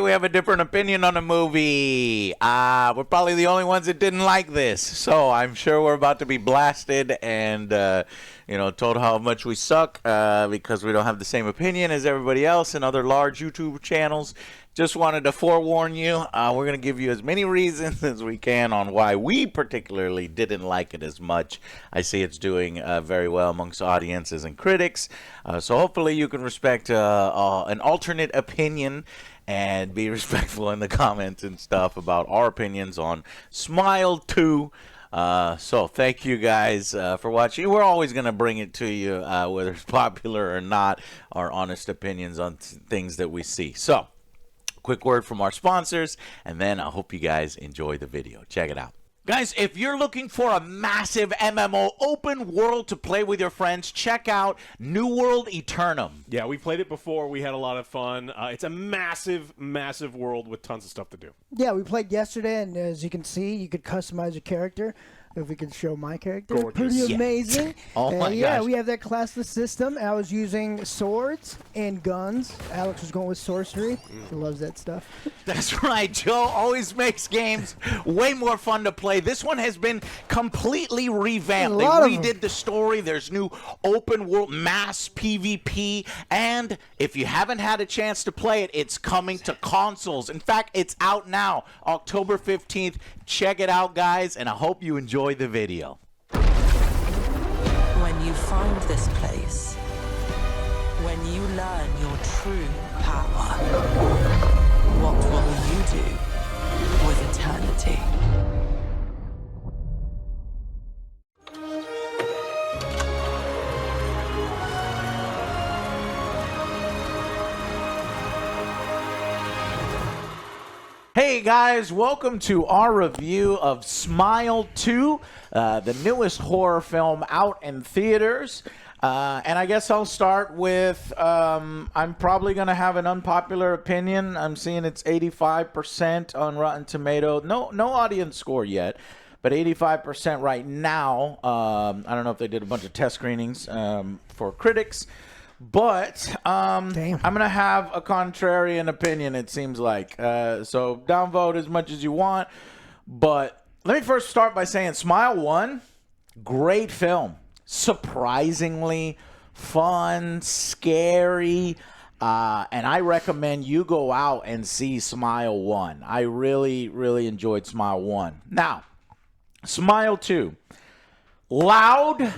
we have a different opinion on a movie. We're probably the only ones that didn't like this. So I'm sure we're about to be blasted and, told how much we suck because we don't have the same opinion as everybody else and other large YouTube channels. Just wanted to forewarn you. We're going to give you as many reasons as we can on why we particularly didn't like it as much. I see it's doing very well amongst audiences and critics. So hopefully you can respect an alternate opinion and be respectful in the comments and stuff about our opinions on Smile 2. So thank you guys for watching. We're always going to bring it to you, whether it's popular or not, our honest opinions on things that we see. So, quick word from our sponsors, and then I hope you guys enjoy the video. Check it out. Guys, if you're looking for a massive MMO open world to play with your friends, check out New World Eternum. Yeah, we played it before. We had a lot of fun. It's a massive, massive world with tons of stuff to do. Yeah, we played yesterday, and as you can see, you could customize your character. If we could show my character, gorgeous. pretty amazing. Oh my yeah, gosh. we have that classless system. I was using swords and guns. Alex was going with sorcery. He loves that stuff. That's right. Joe always makes games way more fun to play. This one has been completely revamped. They redid the story. There's new open world mass PvP. And if you haven't had a chance to play it, it's coming to consoles. In fact, it's out now, October 15th. Check it out, guys, and I hope you enjoy the video. When you find this place, when you learn your true power, what will you do with eternity? Hey guys, welcome to our review of Smile 2, the newest horror film out in theaters. And I guess I'll start with, I'm probably going to have an unpopular opinion. I'm seeing it's 85% on Rotten Tomatoes. No audience score yet, but 85% right now. I don't know if they did a bunch of test screenings for critics. But I'm going to have a contrarian opinion, it seems like. So downvote as much as you want. But let me first start by saying Smile 1, great film. Surprisingly fun, scary. And I recommend you go out and see Smile 1. I really, really enjoyed Smile 1. Now, Smile 2. Loud,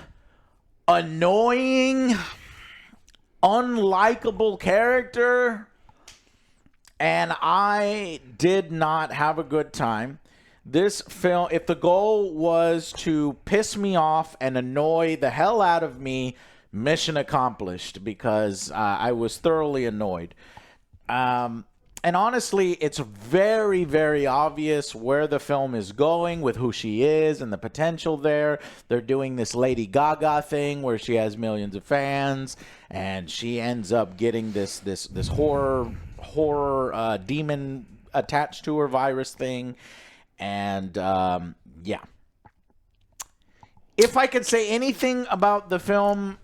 annoying, unlikable character, and I did not have a good time. This film, if the goal was to piss me off and annoy the hell out of me, mission accomplished, because I was thoroughly annoyed. And honestly, it's very, very obvious where the film is going with who she is and the potential there. They're doing this Lady Gaga thing where she has millions of fans, and she ends up getting this horror demon attached to her virus thing. And yeah. If I could say anything about the film,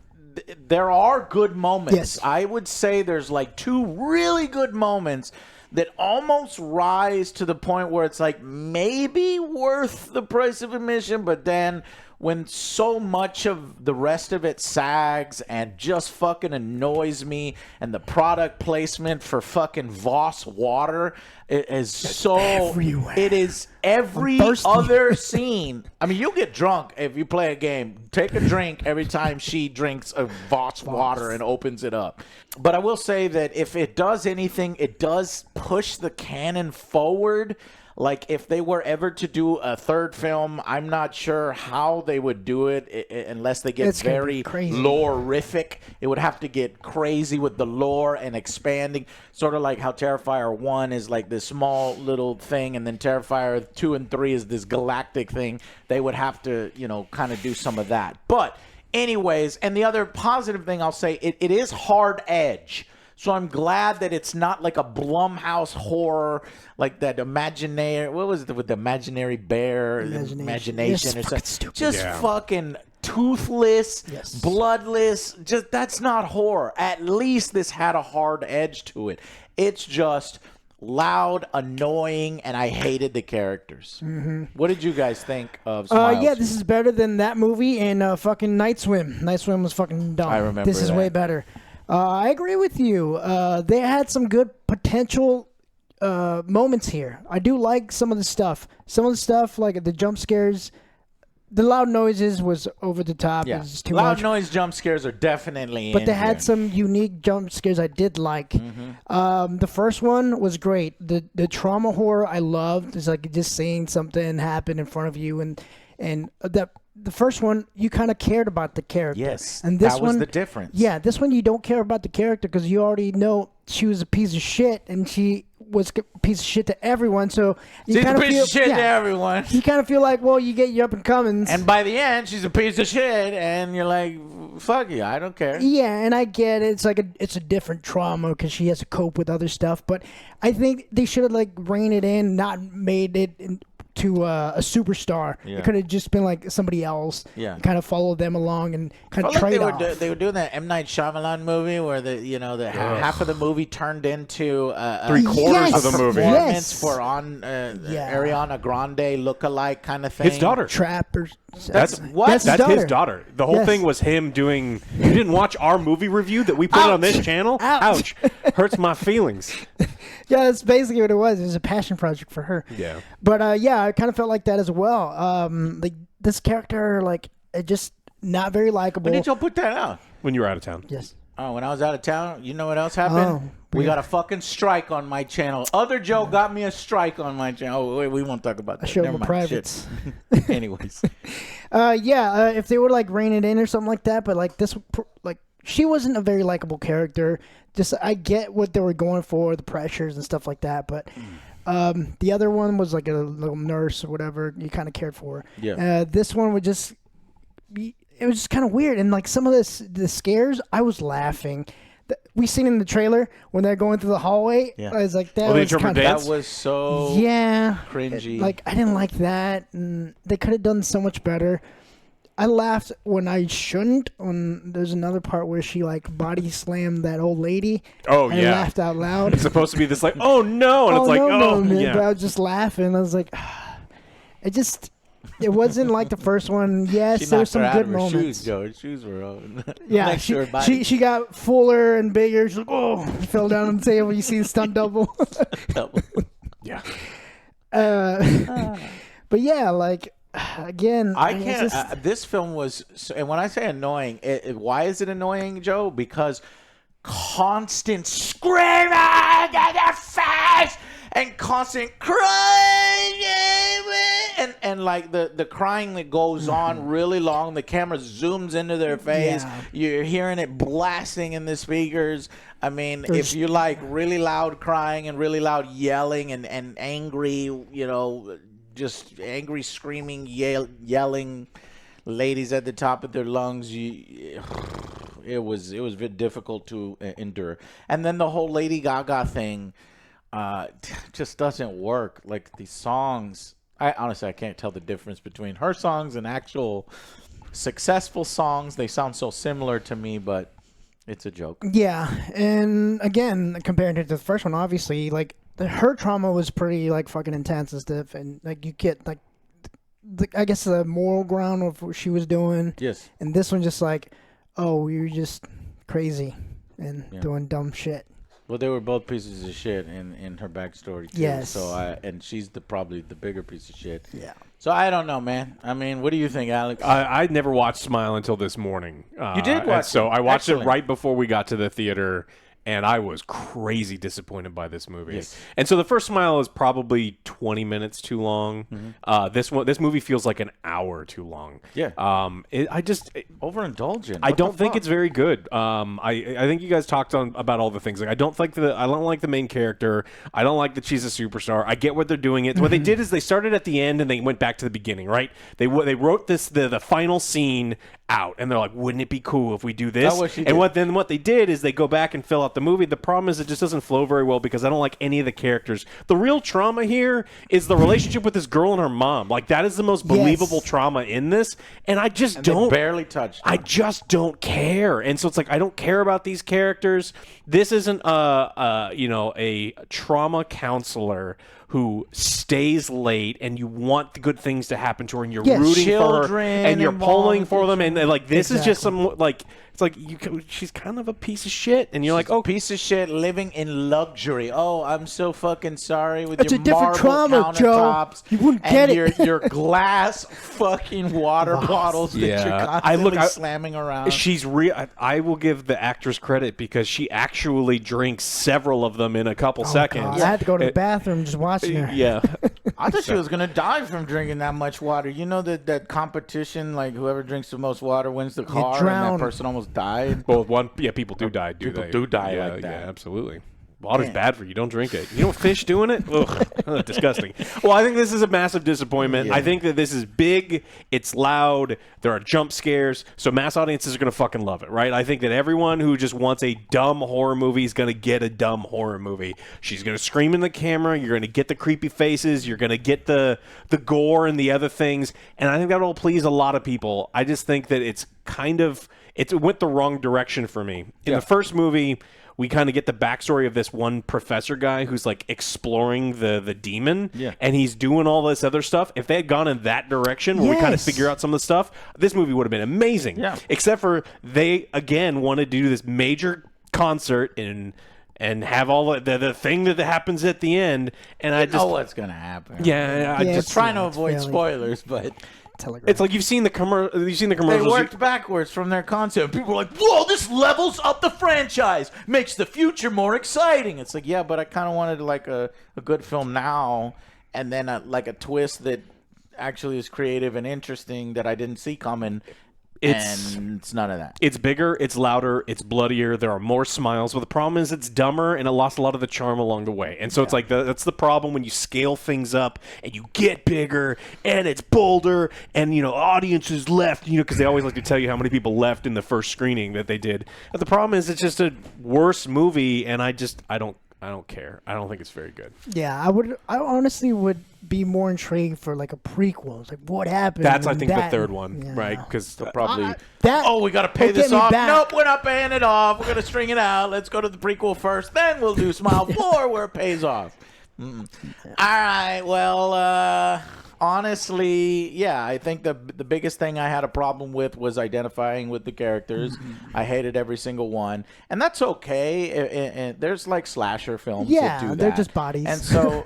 there are good moments. Yes. I would say there's like two really good moments that almost rise to the point where it's like maybe worth the price of admission, but then when so much of the rest of it sags and just fucking annoys me, and the product placement for fucking Voss water is so everywhere. It is every other scene. I mean, you'll get drunk if you play a game. Take a drink every time she drinks a Voss water and opens it up. But I will say that if it does anything, it does push the canon forward. Like, if they were ever to do a third film, I'm not sure how they would do it unless they get very lore-rific. It would have to get crazy with the lore and expanding, sort of like how Terrifier 1 is like this small little thing, and then Terrifier 2 and 3 is this galactic thing. They would have to, kind of do some of that. But anyways, and the other positive thing I'll say, it is hard edge. So I'm glad that it's not like a Blumhouse horror, like that imaginary, what was it with the imaginary bear? Imagination or something. Just fucking toothless, bloodless. Just that's not horror. At least this had a hard edge to it. It's just loud, annoying, and I hated the characters. What did you guys think of Smiles? Yeah, this is better than that movie and fucking Night Swim. Night Swim was fucking dumb. I remember This is that. way better. I agree with you. They had some good potential moments here. I do like some of the stuff. Some of the stuff, like the jump scares, the loud noises was over the top. Yeah. It was too Loud much. noise jump scares are definitely But in they had here. some unique jump scares I did like. The first one was great. The trauma horror I loved. It's like just seeing something happen in front of you, and the first one you kind of cared about the character. Yes, and this that was one, the difference. Yeah, this one you don't care about the character because you already know she was a piece of shit, and she was a piece of shit to everyone. So you She's a kind of piece feel of shit to everyone. You kind of feel like, well, you get your up and comings. And by the end, she's a piece of shit, and you're like, fuck you, I don't care. Yeah, and I get it. It's like it's a different trauma because she has to cope with other stuff. But I think they should have like reined it in, not made it to a superstar. Yeah. It could have just been like somebody else. Yeah. Kind of follow them along and kind I of felt like trade off. they were doing that M. Night Shyamalan movie where the half of the movie turned into Three-quarters Yes. of the movie. Yes. for Ariana Grande look-alike kind of thing. His daughter. Trappers. That's what? That's That's his his daughter. The whole Yes. thing was him doing. You didn't watch our movie review that we put on this channel? Ouch. Hurts my feelings. Yeah, that's basically what it was. It was a passion project for her. Yeah. But yeah, I kind of felt like that as well. Like this character, like it just not very likable. When did y'all put that out? When you were out of town. Yes. Oh, when I was out of town, you know what else happened? Oh, we got a fucking strike on my channel. Other Joe got me a strike on my channel. Oh, we won't talk about that. Show Never the mind. Shit. privates. Anyways. Yeah, if they would like rein it in or something like that, but like this, like she wasn't a very likable character. Just I get what they were going for, the pressures and stuff like that, but the other one was like a little nurse or whatever you kind of cared for. Yeah. This one would just be. It was just kind of weird, and like some of the scares, I was laughing. We seen in the trailer when they're going through the hallway. Yeah. I was like, that Oh, the was kind interpretive of dance? That was so yeah, cringy. like I didn't like that, and they could have done so much better. I laughed when I shouldn't. When there's another part where she like body slammed that old lady. Oh, I yeah. laughed out loud. It's supposed to be this like, oh no, and it's like, no, man. yeah. But I was just laughing. I was like, it wasn't like the first one. Yes, she there were knocked her some out good of her moments. shoes, Joe. Her shoes were on. Yeah, next to her body. she got fuller and bigger. She's like, oh, fell down on the table. You see the stunt double. Yeah. But yeah, like again, I it's can't. just- This film was, and when I say annoying, why is it annoying, Joe? Because constant screaming in the face and constant crying, and like the crying that goes on really long. The camera zooms into their face. Yeah. You're hearing it blasting in the speakers. I mean, if you like really loud crying and really loud yelling and angry, just angry screaming, yelling ladies at the top of their lungs, it was very difficult to endure. And then the whole Lady Gaga thing just doesn't work. Like these songs, I honestly can't tell the difference between her songs and actual successful songs. They sound so similar to me, but it's a joke. Yeah, and again, comparing it to the first one, obviously, like her trauma was pretty like fucking intense and stuff, and like you get like, I guess the moral ground of what she was doing. Yes. And this one just like, oh, you're just crazy and doing dumb shit. Well, they were both pieces of shit in her backstory too. Yes. So and she's probably the bigger piece of shit. Yeah. So I don't know, man. I mean, what do you think, Alex? I never watched Smile until this morning. You did and watch so it. I watched Excellent. it right before we got to the theater, and I was crazy disappointed by this movie. Yes. And so the first Smile is probably 20 minutes too long. This movie feels like an hour too long. Yeah. Overindulgent. I What don't the think fuck? it's very good. I think you guys talked about all the things. Like I don't like the main character. I don't like that she's a superstar. I get what they're doing. It. What they did is they started at the end and they went back to the beginning. Right? They wrote the final scene out. And they're like, wouldn't it be cool if we do this? I wish he and did. what they did is they go back and fill out the movie. The problem is it just doesn't flow very well because I don't like any of the characters. The real trauma here is the relationship with this girl and her mom. Like, that is the most believable trauma in this. And I just don't. They barely touched I him. just don't care. And so it's like, I don't care about these characters. This isn't a trauma counselor who stays late and you want the good things to happen to her and you're Yes. rooting for her Children and you're pulling involved for with them and like this is just Exactly. some like it's like she's kind of a piece of shit and you're like, oh, Piece of shit living in luxury. Oh, I'm so fucking sorry with It's your a different marble trauma, Joe. countertops. You wouldn't and get it. your glass fucking water bottles that you're Yeah. constantly slamming around. she's real. I will give the actress credit because she actually drinks several of them in a couple seconds. God, I had to go to the bathroom just watching her. Yeah. I thought she was gonna die from drinking that much water. You know that competition, like whoever drinks the most water wins the car, and drown. that person almost died. Well, people do die. People do die yeah, like that. Yeah, absolutely. Water's Man. bad for you. Don't drink it. You know fish doing it? Ugh, disgusting. Well, I think this is a massive disappointment. Yeah. I think that this is big. It's loud. There are jump scares. So mass audiences are going to fucking love it, right? I think that everyone who just wants a dumb horror movie is going to get a dumb horror movie. She's going to scream in the camera. You're going to get the creepy faces. You're going to get the gore and the other things. And I think that will please a lot of people. I just think that it's kind of... It went the wrong direction for me. In the first movie... We kind of get the backstory of this one professor guy who's like exploring the demon, and he's doing all this other stuff. If they had gone in that direction, where we kind of Yes. figure out some of the stuff, this movie would have been amazing. Yeah. Except for they again wanted to do this major concert and have all the thing that happens at the end, and I just know what's gonna happen. I Yeah, just it's- trying to it's avoid fairly- spoilers, but Telegram. it's like you've seen the they commercials. worked backwards from their concept. People were like, "Whoa, this levels up the franchise, makes the future more exciting." It's like, yeah, but I kind of wanted like a good film now, and then like a twist that actually is creative and interesting that I didn't see coming. And it's none of that. It's bigger, it's louder, it's bloodier. There are more smiles, but the problem is it's dumber and it lost a lot of the charm along the way. And so it's like that's the problem when you scale things up and you get bigger and it's bolder and audiences left. Because they always like to tell you how many people left in the first screening that they did. But the problem is it's just a worse movie, and I don't care. I don't think it's very good. Yeah, I honestly would be more intrigued for like a prequel. It's like, what happened? That's I when think the that- third one, Yeah. right? Because Probably. That Oh, we gotta pay will get this me off. back. Nope, we're not paying it off. We're gonna string it out. Let's go to the prequel first, then we'll do Smile 4 where it pays off. All right. Well, honestly, yeah, I think the biggest thing I had a problem with was identifying with the characters. I hated every single one, and that's okay. And there's like slasher films Yeah, that do that. they're just bodies. And so,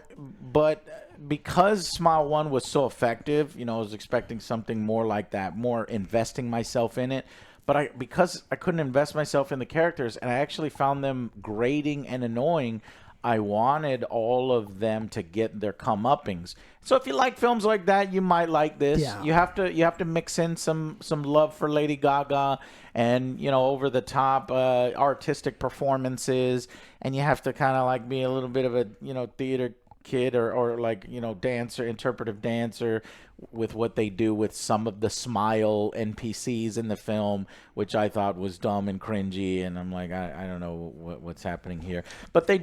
but because Smile 1 was so effective, I was expecting something more like that, more investing myself in it. But because I couldn't invest myself in the characters, and I actually found them grating and annoying, I wanted all of them to get their comeuppings. So if you like films like that, you might like this. Yeah. You have to mix in some love for Lady Gaga and over the top artistic performances, and you have to kind of like be a little bit of a theater kid or like dancer, interpretive dancer, with what they do with some of the smile NPCs in the film, which I thought was dumb and cringy, and I'm like, I don't know what's happening here. But they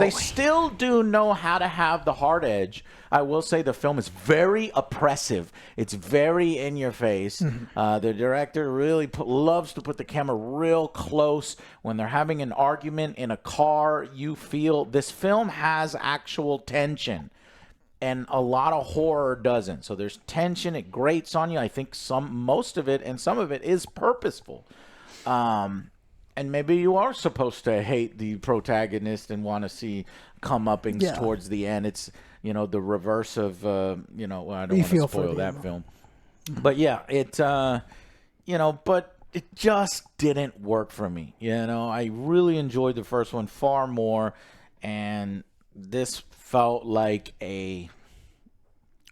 still do know how to have the hard edge. I will say the film is very oppressive. It's very in your face. The director really loves to put the camera real close. When they're having an argument in a car, you feel this film has actual tension. And a lot of horror doesn't. So there's tension. It grates on you. I think most of it, and some of it is purposeful. And maybe you are supposed to hate the protagonist and want to see comeuppings towards the end. It's the reverse of well, I don't want to feel for spoil the that animal. film. But yeah, it but it just didn't work for me. I really enjoyed the first one far more, and this felt like a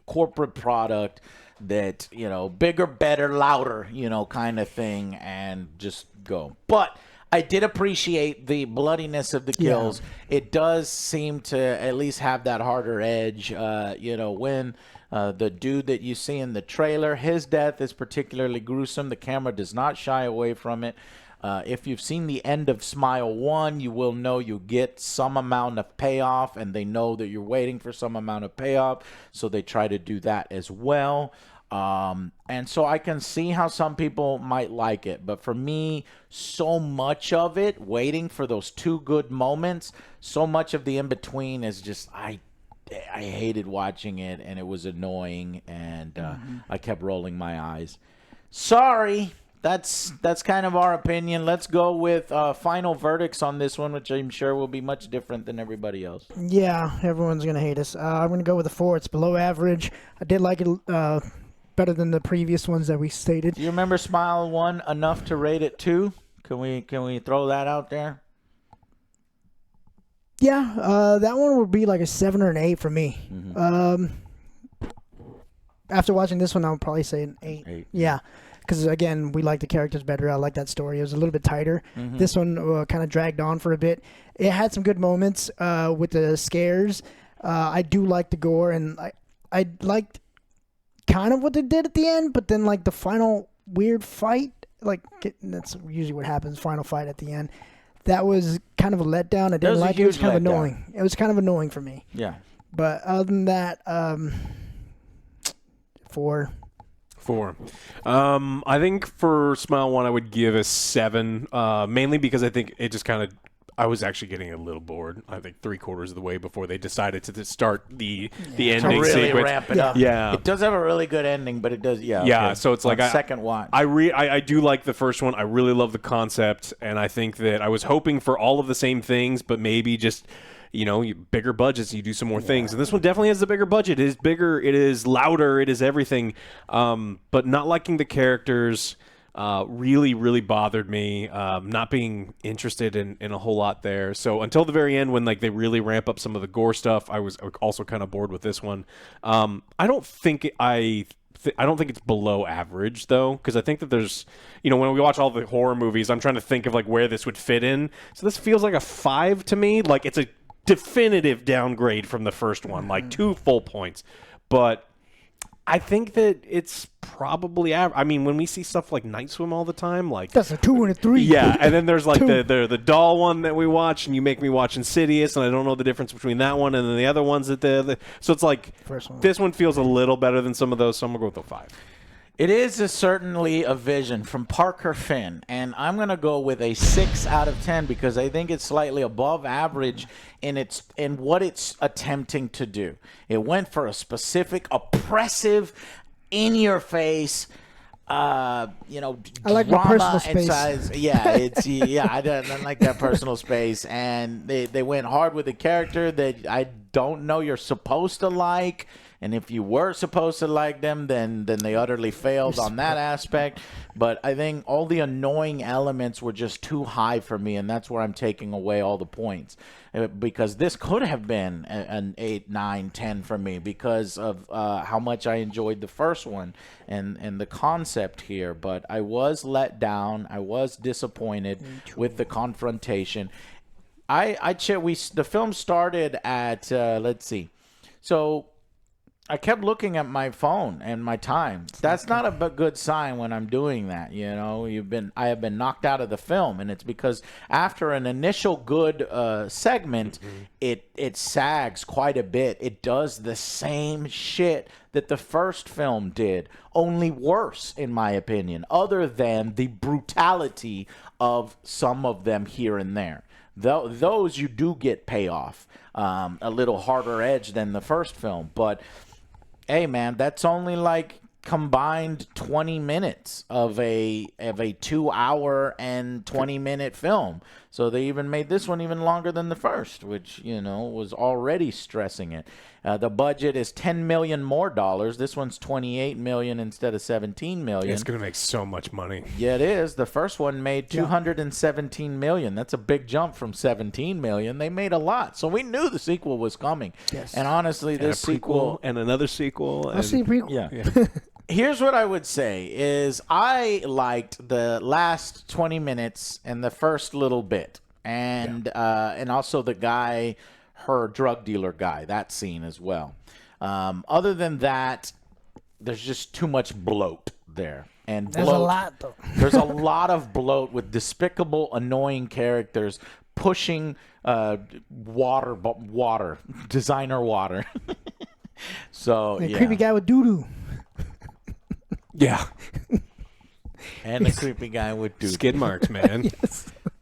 corporate product that bigger, better, louder, kind of thing, and just go. But I did appreciate the bloodiness of the kills. It does seem to at least have that harder edge. When The dude that you see in the trailer, his death is particularly gruesome. The camera does not shy away from it. If you've seen the end of Smile 1, you will know you get some amount of payoff, and they know that you're waiting for some amount of payoff, so they try to do that as well. And so I can see how some people might like it, but for me, so much of it, waiting for those two good moments, so much of the in-between is just, I hated watching it, and it was annoying, and I kept rolling my eyes. Sorry. That's kind of our opinion. Let's go with final verdicts on this one, which I'm sure will be much different than everybody else. Yeah, everyone's going to hate us. I'm going to go with a 4. It's below average. I did like it better than the previous ones that we stated. Do you remember Smile 1 enough to rate it 2? Can we throw that out there? Yeah, that one would be like a 7 or an 8 for me. After watching this one, I would probably say an 8. Yeah. Because, again, we like the characters better. I like that story. It was a little bit tighter. This one kind of dragged on for a bit. It had some good moments with the scares. I do like the gore, and I liked kind of what they did at the end, but then, like, the final weird fight, like, that's usually what happens, final fight at the end. That was kind of a letdown. I didn't like it. It was kind of annoying. It was kind of annoying for me. Yeah. But other than that, 4. 4. I think for Smile 1, I would give a 7, mainly because I think it just kind of, I was actually getting a little bored. I think 3/4 of the way before they decided to start the ending really sequence. Ramp it up. Yeah, it does have a really good ending, but it does. Yeah. Yeah. Okay. So it's like second watch. I do like the first one. I really love the concept, and I think that I was hoping for all of the same things, but maybe just, bigger budgets, you do some more things. And this one definitely has the bigger budget. It is bigger, it is louder, it is everything. But not liking the characters really, really bothered me. Not being interested in a whole lot there. So until the very end, when they really ramp up some of the gore stuff, I was also kind of bored with this one. I don't think it's below average, though, because I think that there's, when we watch all the horror movies, I'm trying to think of where this would fit in. So this feels like a 5 to me. It's a definitive downgrade from the first one, 2 full points. But I think that it's probably average. I mean, when we see stuff like Night Swim all the time, that's a 2 and a 3. Yeah, and then there's the doll one that we watch, and you make me watch Insidious, and I don't know the difference between that one and then the other ones that so it's First one. This one feels a little better than some of those, so I'm gonna go with a 5. It is certainly a vision from Parker Finn, and I'm going to go with a 6 out of 10 because I think it's slightly above average in what it's attempting to do. It went for a specific, oppressive, in-your-face, I like my personal space. Size. Yeah, I don't like that personal space, and they went hard with a character that I don't know you're supposed to like. And if you were supposed to like them, then they utterly failed on that aspect. But I think all the annoying elements were just too high for me, and that's where I'm taking away all the points. Because this could have been an 8, 9, 10 for me because of how much I enjoyed the first one and the concept here. But I was let down. I was disappointed with the confrontation. The film started at, let's see. So I kept looking at my phone and my time. That's not a good sign when I'm doing that. I have been knocked out of the film, and it's because after an initial good segment, it sags quite a bit. It does the same shit that the first film did, only worse, in my opinion, other than the brutality of some of them here and there. Those you do get payoff, a little harder edge than the first film, but hey, man, that's only combined 20 minutes of a 2-hour and 20-minute film. So they even made this one even longer than the first, which, was already stressing it. The budget is $10 million more. This one's $28 million instead of $17 million. It's going to make so much money. Yeah, it is. The first one made $217 million. That's a big jump from $17 million. They made a lot. So we knew the sequel was coming. Yes. And honestly, this sequel and another sequel. I'll see a prequel. Yeah. Here's what I would say is I liked the last 20 minutes and the first little bit. And also the guy, her drug dealer guy, that scene as well. Other than that, there's just too much bloat there. And There's a lot, though. There's a lot of bloat with despicable, annoying characters pushing designer water. So, The yeah. creepy guy with doo-doo. Yeah. And the creepy guy with dude. Skid marks, man.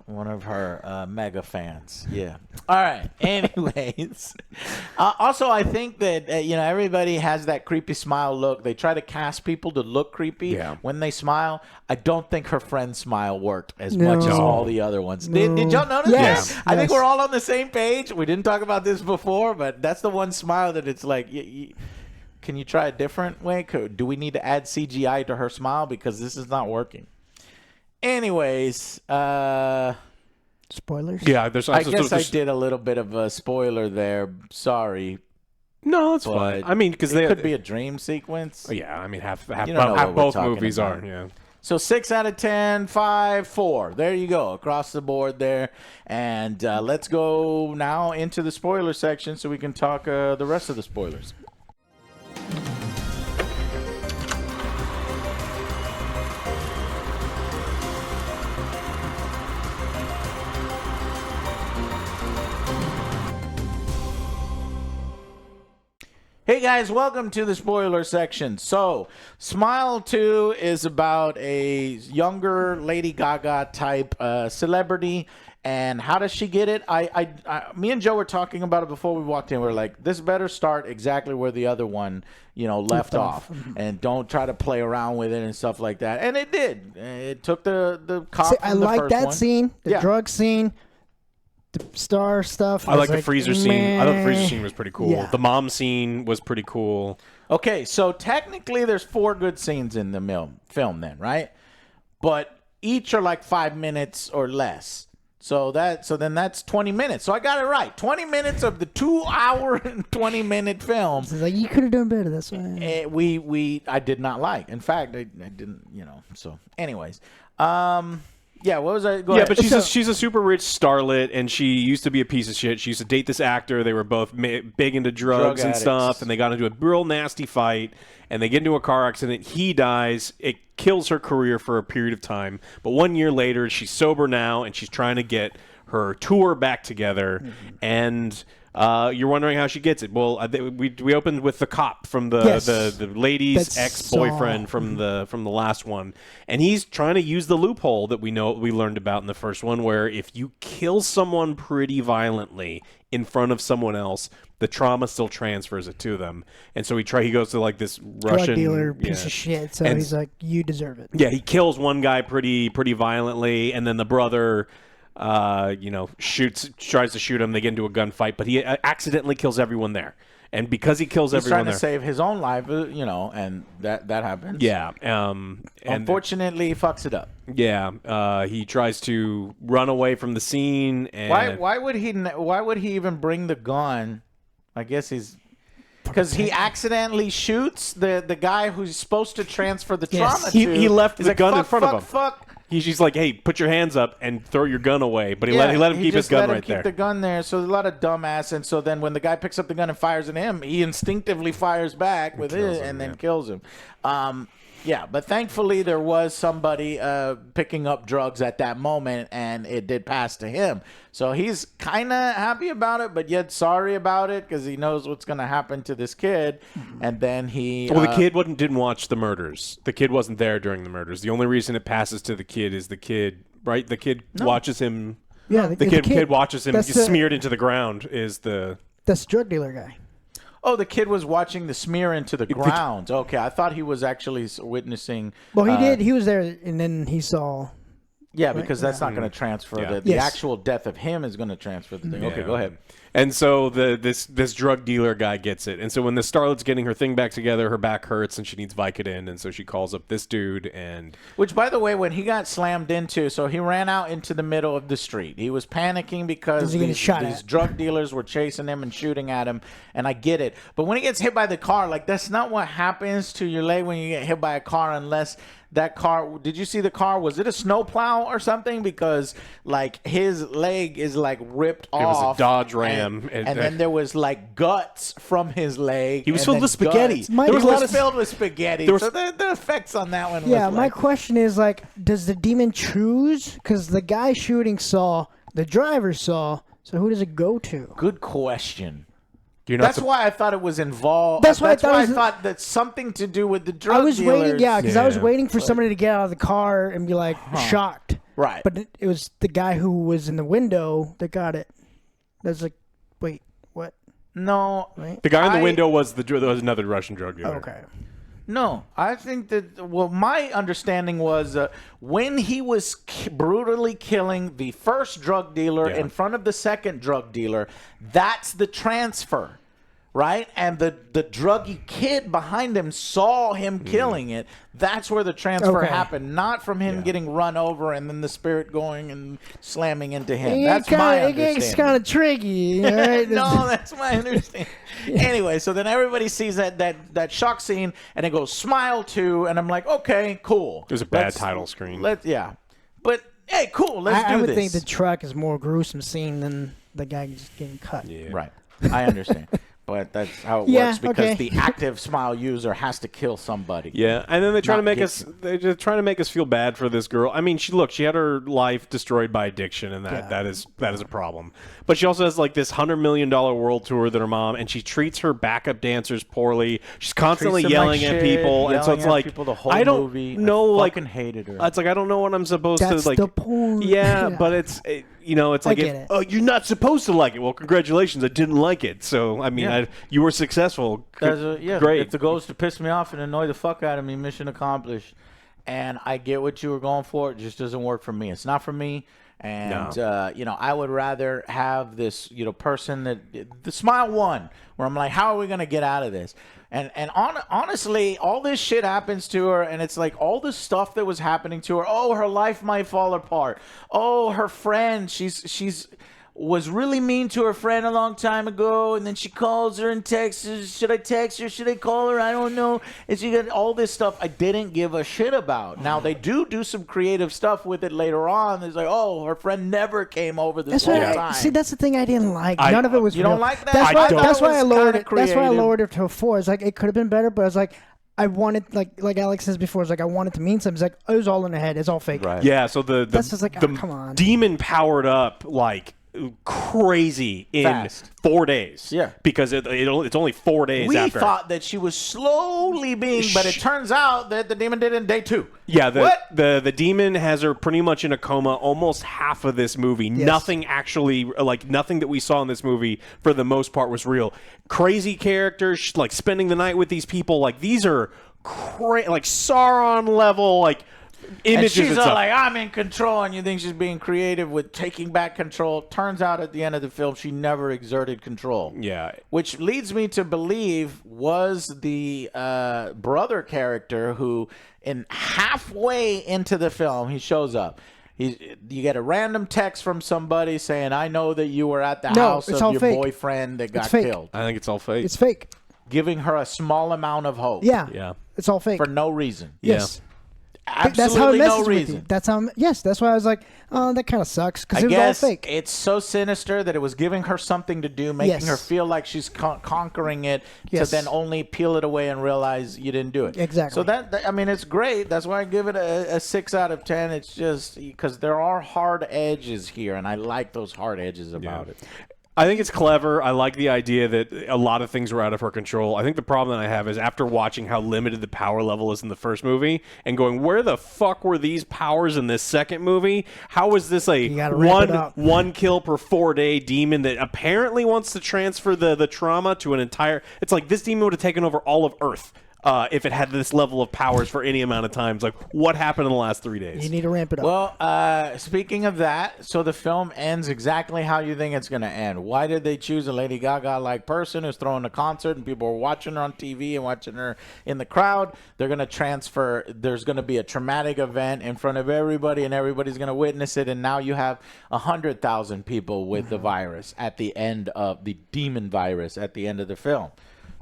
One of her mega fans. Yeah. All right. Anyways. Also, I think that, everybody has that creepy smile look. They try to cast people to look creepy when they smile. I don't think her friend's smile worked as much as all the other ones. Did y'all notice Yes. that? I think Yes. we're all on the same page. We didn't talk about this before, but that's the one smile that it's like, can you try a different way? Do we need to add CGI to her smile? Because this is not working. Anyways, Spoilers. Yeah, there's. I guess I did a little bit of a spoiler there. Sorry, No, that's but fine. I mean, because it they could be a dream sequence. Yeah, I mean, half You don't know what we're both talking movies about. are. Yeah. So 6 out of 10, 5, 4. There you go, across the board there. And let's go now into the spoiler section so we can talk the rest of the spoilers. Hey guys, welcome to the spoiler section. So, Smile 2 is about a younger Lady Gaga type celebrity, and how does she get it? Me and Joe were talking about it before we walked in. We are like, this better start exactly where the other one, left off, and don't try to play around with it and stuff like that. And it did. It took the cop. See, from I the like first that one. scene, the Yeah. drug scene, the star stuff. I like the freezer scene. I thought the freezer meh. scene was pretty cool. Yeah. The mom scene was pretty cool. Okay, so technically there's 4 good scenes in the film then, right? But each are like 5 minutes or less. So then that's 20 minutes. So I got it right. 20 minutes of the 2-hour and 20-minute film. It's like, you could have done better. That's why. I did not like. In fact, I didn't, So anyways, yeah, what was I? Go Yeah, ahead. but she's a super rich starlet, and she used to be a piece of shit. She used to date this actor. They were both big into drugs and addicts. stuff, and they got into a real nasty fight, and they get into a car accident. He dies. It kills her career for a period of time. But 1 year later, she's sober now, and she's trying to get her tour back together, and... you're wondering how she gets it. Well, we opened with the cop from the lady's That's ex-boyfriend from the last one, and he's trying to use the loophole that we learned about in the first one, where if you kill someone pretty violently in front of someone else, the trauma still transfers it to them. And so he goes to like this Russian Drug dealer piece of shit. So And- he's like, you deserve it. Yeah, he kills one guy pretty violently, and then the brother. Tries to shoot him. They get into a gunfight, but he accidentally kills everyone there. And because he kills He's everyone trying to there, save his own life, and that happens. yeah, and Unfortunately, he fucks it up. yeah, he tries to run away from the scene. And Why would he even bring the gun? I guess he's because he accidentally shoots the guy who's supposed to transfer the Yes. trauma He- to. he left He's the like, gun in fuck, front of fuck, him. Fuck. He's like, "Hey, put your hands up and throw your gun away." But he let him keep his just gun let him right keep there. the gun there. So there's a lot of dumbass, and so then when the guy picks up the gun and fires at him, he instinctively fires back with it and then kills him. Yeah, but thankfully there was somebody picking up drugs at that moment, and it did pass to him. So he's kind of happy about it, but yet sorry about it because he knows what's going to happen to this kid. And then he... Well, the kid didn't watch the murders. The kid wasn't there during the murders. The only reason it passes to the kid is the kid, right? The kid watches him. Yeah, The kid watches him that's get smeared into the ground. That's the drug dealer guy. Oh, the kid was watching the smear into the ground. Okay, I thought he was actually witnessing... Well, he did. He was there, and then he saw. Yeah, because that's not going to transfer. Yeah. The Yes. actual death of him is going to transfer the thing. Okay, Yeah. go ahead. And so this drug dealer guy gets it. And so when the starlet's getting her thing back together, her back hurts and she needs Vicodin. And so she calls up this dude and... Which, by the way, when he got slammed into, so he ran out into the middle of the street. He was panicking because he getting shot these at? drug dealers were chasing him and shooting at him, and I get it. But when he gets hit by the car, like, that's not what happens to your leg when you get hit by a car unless that car. Did you see the car? Was it a snowplow or something? Because like his leg is like ripped was off. a Dodge Ram. And then there was like guts from his leg. He was and filled then with spaghetti. guts. My He was was filled with spaghetti. There was- So the effects on that one. Yeah, was my like, question is like, does the demon choose? Because the guy shooting saw, the driver saw. So who does it go to? Good question. You're not That's why I thought it was involved. That's why I thought it was- thought that's something to do with the drug I was dealers. waiting, yeah, because I was Yeah. waiting for somebody to get out of the car and be like shocked. Right. But it was the guy who was in the window that got it. That's like, wait, what? No. the guy in the I- window was another Russian drug dealer. Okay. No, I think that. Well, my understanding was when he was brutally killing the first drug dealer Yeah. in front of the second drug dealer, that's the transfer, right? And the druggy kid behind him saw him killing it. That's where the transfer Okay. happened, not from him getting run over and then the spirit going and slamming into him. That's my It understanding. gets kind of tricky, right? No, that's my understanding. Anyway, so then everybody sees that shock scene, and it goes Smile 2, and I'm like, okay, cool. It was a bad title screen. Yeah, but hey, cool. Let's do I would this. think the truck is more gruesome scene than the guy just getting cut. Yeah. Right. I understand. But that's how it Yeah, works because okay. the active Smile user has to kill somebody. Yeah, and then they try Not to make get us. They're just trying to make us feel bad for this girl. I mean, she had her life destroyed by addiction, and that is a problem. But she also has like this $100 million world tour that her mom, and she treats her backup dancers poorly. She's constantly Treats them like yelling at shit, people, and so yelling it's at like people the whole I don't movie. know, I like fucking hated her. It's like I don't know what I'm supposed That's to like. the point. Yeah, Yeah. but it's it's like get it. oh, you're not supposed to like it. Well, congratulations, I didn't like it. So I mean, Yeah. you were successful. Great. If the goal is to piss me off and annoy the fuck out of me, mission accomplished. And I get what you were going for. It just doesn't work for me. It's not for me. And I would rather have this, person that the Smile 1, where I'm like, how are we gonna get out of this? And honestly, all this shit happens to her, and it's like all the stuff that was happening to her. Oh, her life might fall apart. Oh, her friend, she's was really mean to her friend a long time ago, and then she calls her and texts her. Should I text her? Should I call her? I don't know. And she got all this stuff I didn't give a shit about. Now, they do some creative stuff with it later on. It's like, oh, her friend never came over this That's whole why. time. See, that's the thing I didn't like. None of it was. You don't real. like that? That's I why. thought That's it why I was lowered kinda it. That's why I creative. lowered it to a 4. It's like it could have been better, but I was like, I wanted like Alex says before. It's like I wanted to mean something. It's like it was all in her head. It's all fake. Right. Yeah, so the That's just like, the oh, come on. demon powered up like crazy in Fast. 4 days. Yeah. because it's only 4 days We after. thought that she was slowly being, but it turns out that the demon did it in day 2. Yeah, What? the demon has her pretty much in a coma almost half of this movie. Nothing actually, like nothing that we saw in this movie for the most part was real. Crazy characters, like spending the night with these people. Like these are like Sauron level, like And images. she's and all stuff. like, I'm in control, and you think she's being creative with taking back control. Turns out at the end of the film, she never exerted control. Yeah. Which leads me to believe was the brother character who, in halfway into the film, he shows up. You get a random text from somebody saying, I know that you were at the house it's of all your fake. boyfriend that got fake. killed. I think it's all fake. It's fake. Giving her a small amount of hope. Yeah. Yeah. It's all fake. For no reason. yes. Absolutely That's how it messes no with reason. you. That's how. Yes. That's why I was like, oh, that kind of sucks because I it was all guess fake. it's so sinister that it was giving her something to do, making Yes. her feel like she's conquering it, Yes. to then only peel it away and realize you didn't do it. Exactly. So that I mean, it's great. That's why I give it a 6 out of 10. It's just because there are hard edges here, and I like those hard edges about it. I think it's clever. I like the idea that a lot of things were out of her control. I think the problem that I have is after watching how limited the power level is in the first movie and going, where the fuck were these powers in this second movie? How was this a gotta ramp it up. one kill per 4-day demon that apparently wants to transfer the trauma to an entire... It's like this demon would have taken over all of Earth. If it had this level of powers for any amount of times. Like, what happened in the last 3 days? You need to ramp it up. Well, speaking of that, so the film ends exactly how you think it's going to end. Why did they choose a Lady Gaga-like person who's throwing a concert and people are watching her on TV and watching her in the crowd? They're going to transfer. There's going to be a traumatic event in front of everybody, and everybody's going to witness it. And now you have 100,000 people with the virus at the end of the demon virus at the end of the film.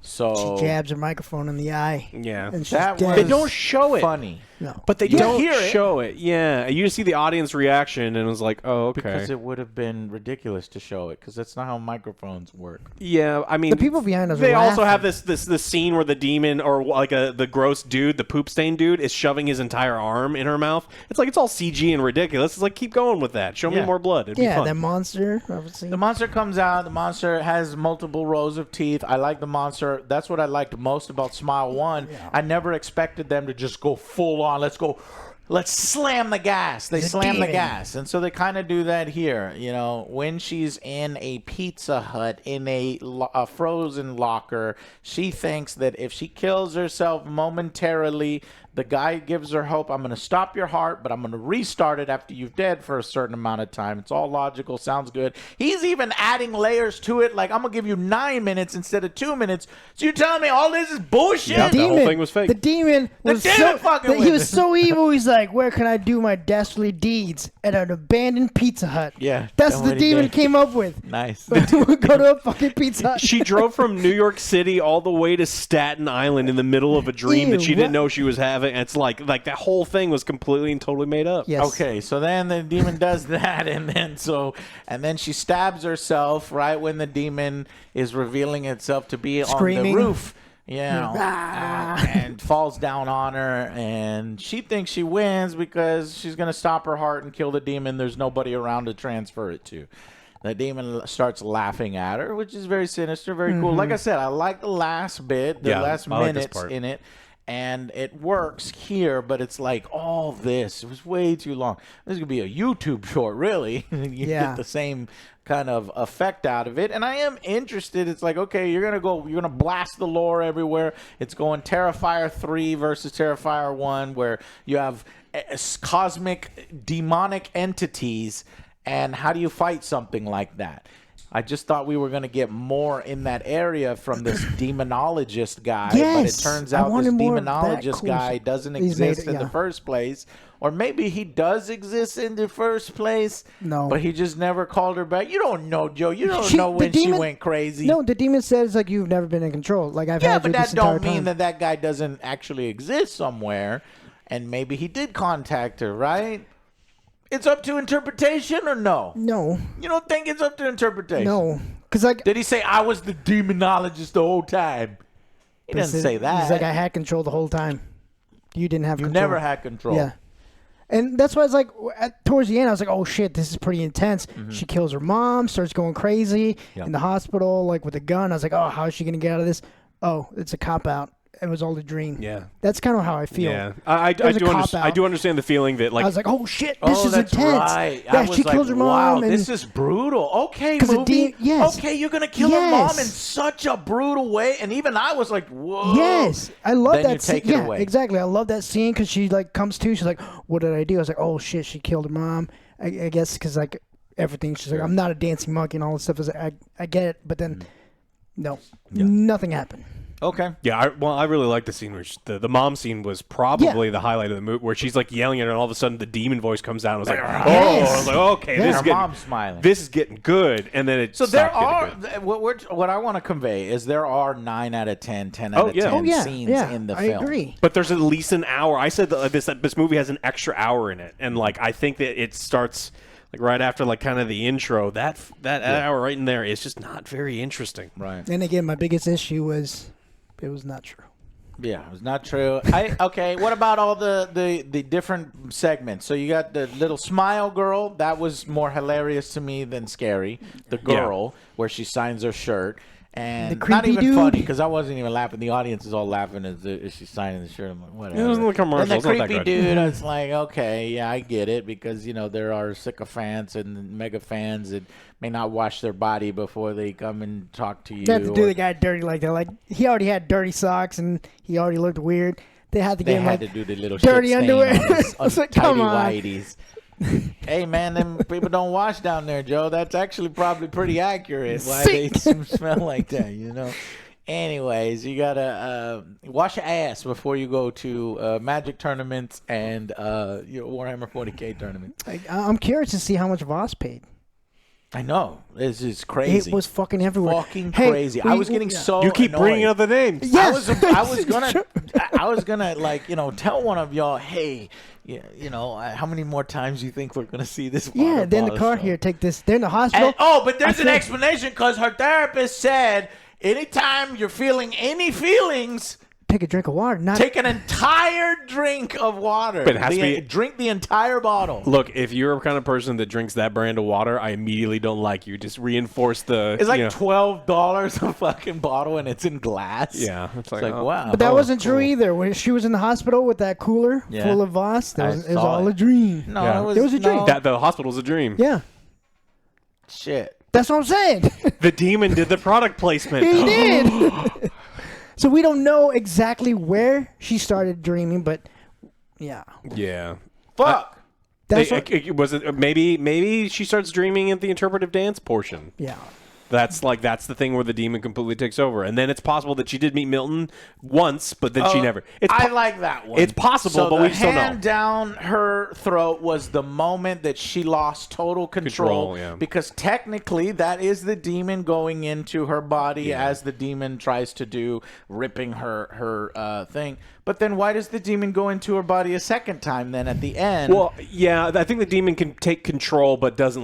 So She jabs her microphone in the eye. Yeah. And she's that dead. was They don't show it. funny. No. But they You don't hear it. show it. Yeah. You just see the audience reaction, and it was like, oh, okay. Because it would have been ridiculous to show it, because that's not how microphones work. Yeah, I mean, The people behind us They are also have laughing. this scene where the demon or like the gross dude, the poop stain dude, is shoving his entire arm in her mouth. It's like it's all CG and ridiculous. It's like keep going with that. Show me Yeah. more blood. It'd be Yeah, fun. that monster, obviously. The monster comes out. The monster has multiple rows of teeth. I like the monster. That's what I liked most about Smile 1. I never expected them to just go full on. Let's slam the gas. They The slam the demon. gas. And so they kind of do that here. You know, when she's in a Pizza Hut in a frozen locker, she thinks that if she kills herself momentarily, the guy gives her hope. I'm going to stop your heart, but I'm going to restart it after you've dead for a certain amount of time. It's all logical. Sounds good. He's even adding layers to it. Like, I'm going to give you 9 minutes instead of 2 minutes. So you're telling me all this is bullshit? Yeah. The whole thing was fake. The demon was demon fucking he with was it. so evil. He's like, where can I do my dastardly deeds? At an abandoned Pizza Hut. Yeah, That's that's what the what he demon did. came up with. Nice. Go to a fucking Pizza Hut. She drove from New York City all the way to Staten Island in the middle of a dream that Ew, she didn't what? know she was having. It's like that whole thing was completely and totally made up. Yes. Okay, so then the demon does that, and then she stabs herself right when the demon is revealing itself to be on Screaming. the roof. Yeah, Ah. and falls down on her, and she thinks she wins because she's gonna stop her heart and kill the demon. There's nobody around to transfer it to. The demon starts laughing at her, which is very sinister, very cool. Like I said, I like the last bit, the Yeah, last I like this minutes part. in it. And it works here, but it's like all this. It was way too long. This could be a YouTube short, really. You Yeah. get the same kind of effect out of it. And I am interested. It's like, okay, you're gonna blast the lore everywhere. It's going Terrifier 3 versus Terrifier 1, where you have cosmic demonic entities. And how do you fight something like that? I just thought we were going to get more in that area from this demonologist guy, but it Yes, turns I out this wanted more of that demonologist cool guy shit. doesn't He's made exist it, in the yeah. first place. Or maybe he does exist in the first place, No. but he just never called her back. You don't know, Joe. You don't She- know the when she demon- went crazy. No, the demon says like you've never been in control. Like I've Yeah, had but you that this entire don't mean time. that that guy doesn't actually exist somewhere, and maybe he did contact her, right? It's up to interpretation, or no? No, You don't think it's up to interpretation? no, because like Did he say I was the demonologist the whole time? He doesn't say that. He's like I had control the whole time. You didn't have you control. never had control. Yeah. And that's why it's like towards the end, I was like, "Oh shit, this is pretty intense." She kills her mom, starts going crazy Yep. in the hospital, like with a gun. I was like, "Oh, how is she gonna get out of this?" Oh, it's a cop out. It was all a dream. Yeah. That's kind of how I feel. Yeah, I was a cop-out. I do understand the feeling that I was like, "Oh shit, this Oh, is that's intense." right. Yeah, I was she like, kills her mom. wow, and this is brutal. Okay, 'Cause the movie. yes. Okay, you're gonna kill her mom Yes. in such a brutal way, and even I was like, whoa. Yes, I love Then that you take scene. it Yeah, away. exactly. I love that scene because she like comes to. She's like, "What did I do?" I was like, "Oh shit, she killed her mom." I guess because like everything. She's like, "I'm not a dancing monkey" and all this stuff. I was like, I get it, but then no, nothing happened. Okay. yeah, I really like the scene where the mom scene was probably the highlight of the movie, where she's like yelling at her, and all of a sudden the demon voice comes down. I was like, Yes. I was like, okay, Yeah. this is Her getting, mom's smiling. this is getting good, and then it So there stopped are getting good. what I want to convey is there are 9 out of 10, 10 out Oh, of yeah. 10 Oh yeah, scenes yeah. in the I film. agree. But there's at least an hour. I said that this movie has an extra hour in it, and like I think that it starts like right after like kind of the intro. That hour right in there is just not very interesting. Right. And again, my biggest issue was it was not true. Yeah, it was not true. Okay, what about all the different segments? So you got the little smile girl. That was more hilarious to me than scary. The girl where she signs her shirt. And The not creepy even dude. funny because I wasn't even laughing. The audience is all laughing as she's signing the shirt. I'm like, whatever. It was in the commercial. And the It's not that creepy good. dude, I was like, okay, yeah, I get it because there are sycophants and mega fans that may not wash their body before they come and talk to you. They had to do or- the guy dirty like that. Like he already had dirty socks and he already looked weird. They had to They get him had like to do the little dirty shit stain underwear. on his I was like, come on. tighty-whities. Hey man, them people don't wash down there, Joe. That's actually probably pretty accurate. Why they smell like that, you know? Anyways, you gotta wash your ass before you go to Magic tournaments and your Warhammer 40K tournaments. I'm curious to see how much Voss paid. I know. This is crazy. It was fucking everywhere. Fucking Hey, crazy. I was getting so You keep annoyed. bringing up the names. Yes. I was gonna like, tell one of y'all, hey, how many more times you think we're gonna see this? Yeah, they're in the car show? here. Take this. They're in the hospital. But there's I an feel- explanation because her therapist said anytime you're feeling any feelings, Take a drink of water. Not take an entire drink of water. But it has to be- drink the entire bottle. Look, if you're a kind of person that drinks that brand of water, I immediately don't like you. Just reinforce the. It's like you know, $12 a fucking bottle, and it's in glass. Yeah, It's like oh. wow. But that Oh, wasn't true cool. either. When she was in the hospital with that cooler Yeah. full of Voss, it I was saw all it. a dream. No, Yeah. it It was a drink. That the hospital's a dream. Yeah, shit. that's what I'm saying. The demon did the product placement. He did. So we don't know exactly where she started dreaming, but yeah, Yeah. Fuck. that's what, Was it maybe she starts dreaming at the interpretive dance portion. yeah. That's the thing where the demon completely takes over, and then it's possible that she did meet Milton once, but then she never. It's I like that one. it's possible, so but the we just don't know. hand down her throat was the moment that she lost total control. Yeah. Because technically, that is the demon going into her body as the demon tries to do, ripping her thing. But then why does the demon go into her body a second time? Then at the end, Well, yeah, I think the demon can take control, but doesn't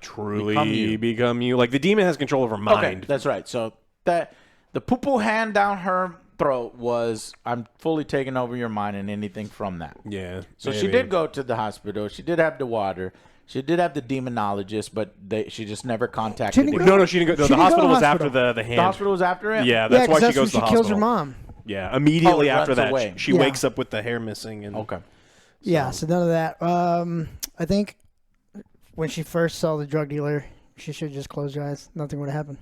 truly become you. Like the demon has control of her mind. okay, that's right. So that the poo-poo hand down her throat was, I'm fully taking over your mind and anything from that. Yeah. So she maybe. did go to the hospital. She did have the water. She did have the demonologist, but she just never contacted She didn't him. go- No, she didn't go. She The didn't go to hospital was hospital. after the hand. The hospital was after him? Yeah, that's yeah, 'cause why she that's goes to when the she kills hospital. her mom. Yeah, immediately Oh, after runs that, away. she Yeah. wakes up with the hair missing. And Okay. Yeah, so none of that. I think when she first saw the drug dealer, she should just close her eyes. Nothing would happen.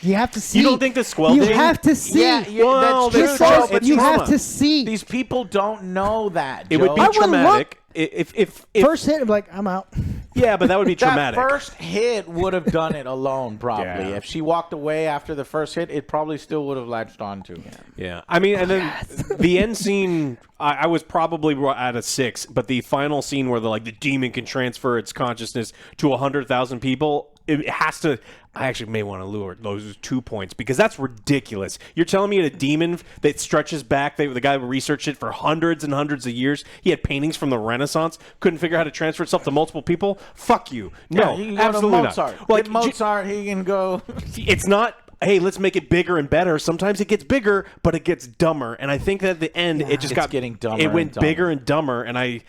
You have to see. You don't think the squelching? You have to see. Well, that's Just true, true, Joe, first, but you trauma. have to see. these people don't know that, It would be Joe. I wouldn't traumatic if First hit, I'm like, I'm out. yeah, but that would be that traumatic. first hit would have done it alone, probably. Yeah. If she walked away after the first hit, it probably still would have latched onto. Yeah, I mean, and then the end scene, I was probably at a 6, but the final scene where the demon can transfer its consciousness to 100,000 people, it has to. I actually may want to lure those 2 points because that's ridiculous. You're telling me a demon that stretches back, the guy who researched it for hundreds and hundreds of years, he had paintings from the Renaissance, couldn't figure out how to transfer itself to multiple people? Fuck you. No, he can go absolutely to Mozart. not. Get Mozart, he can go. It's not, hey, let's make it bigger and better. Sometimes it gets bigger, but it gets dumber. And I think that at the end, it just It's got getting dumber It went and dumber. bigger and dumber. And I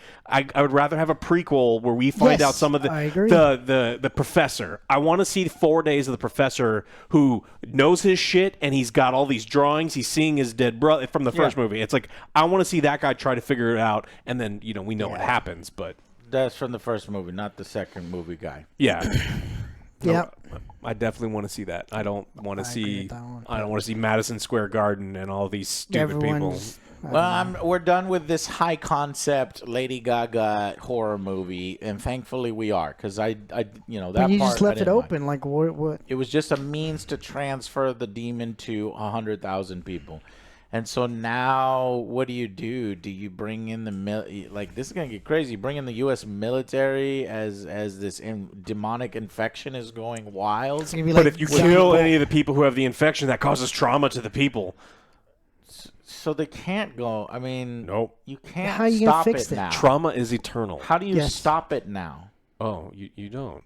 would rather have a prequel where we find Yes, out some of I agree. the professor. I want to see 4 days of the professor who knows his shit and he's got all these drawings. He's seeing his dead brother from the first movie. It's like I want to see that guy try to figure it out, and then we know what happens. But That's from the first movie, not the second movie guy. yeah. Yep. I definitely want to see that. I don't want to agree see. with that one. I don't want to see Madison Square Garden and all these stupid people. Everyone's. Well, we're done with this high concept Lady Gaga horror movie, and thankfully we are, because that But you part just I left it didn't like. open. Like what? It was just a means to transfer the demon to 100,000 people. And so now, what do? Do you bring in this is gonna get crazy? Bring in the U.S. military as this demonic infection is going wild. It's gonna be But like if you zombie kill ball. any of the people who have the infection, that causes trauma to the people. So they can't go. I mean, Nope. you can't How you gonna stop fix it it? now. Trauma is eternal. How do you Yes. stop it now? Oh, you don't.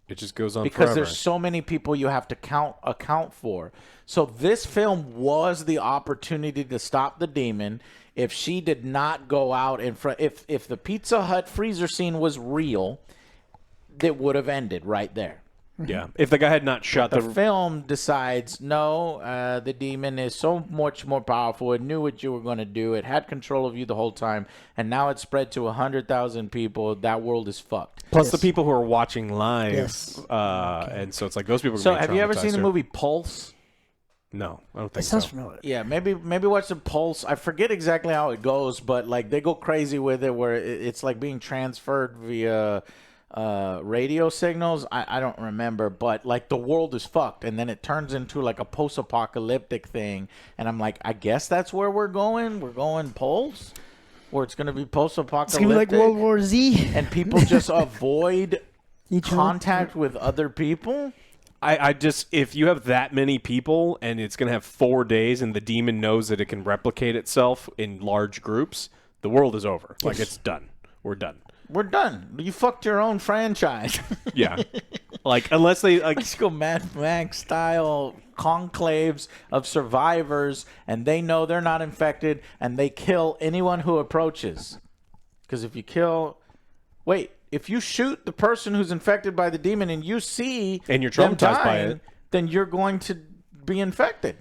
It just goes on Because forever. there's so many people you have to account for. So this film was the opportunity to stop the demon. If she did not go out in front, if the Pizza Hut freezer scene was real, it would have ended right there. Yeah. If the guy had not shot The film decides, no, the demon is so much more powerful. It knew what you were going to do. It had control of you the whole time. And now it's spread to 100,000 people. That world is fucked. plus Yes. the people who are watching live, Yes. And so it's like those people. Are So gonna be have you ever traumatized seen the too. movie Pulse? No, I don't It think sounds so. familiar. Yeah, maybe watch the Pulse. I forget exactly how it goes, but like they go crazy with it where it's like being transferred via radio signals. I don't remember, but like the world is fucked, and then it turns into like a post-apocalyptic thing, and I'm like, I guess that's where we're going. We're going Pulse. where it's going to be It's post-apocalyptic, gonna be like World War Z. and people just avoid Each other. contact with other people. I just, if you have that many people and it's going to have 4 days and the demon knows that it can replicate itself in large groups, the world is over. Like, it's done. We're done. We're done. You fucked your own franchise. Yeah. Like, unless they, like, Let's go Mad Max style conclaves of survivors, and they know they're not infected, and they kill anyone who approaches. Because if you kill... Wait, if you shoot the person who's infected by the demon and you see And you're them traumatized by dying, it. then you're going to be infected.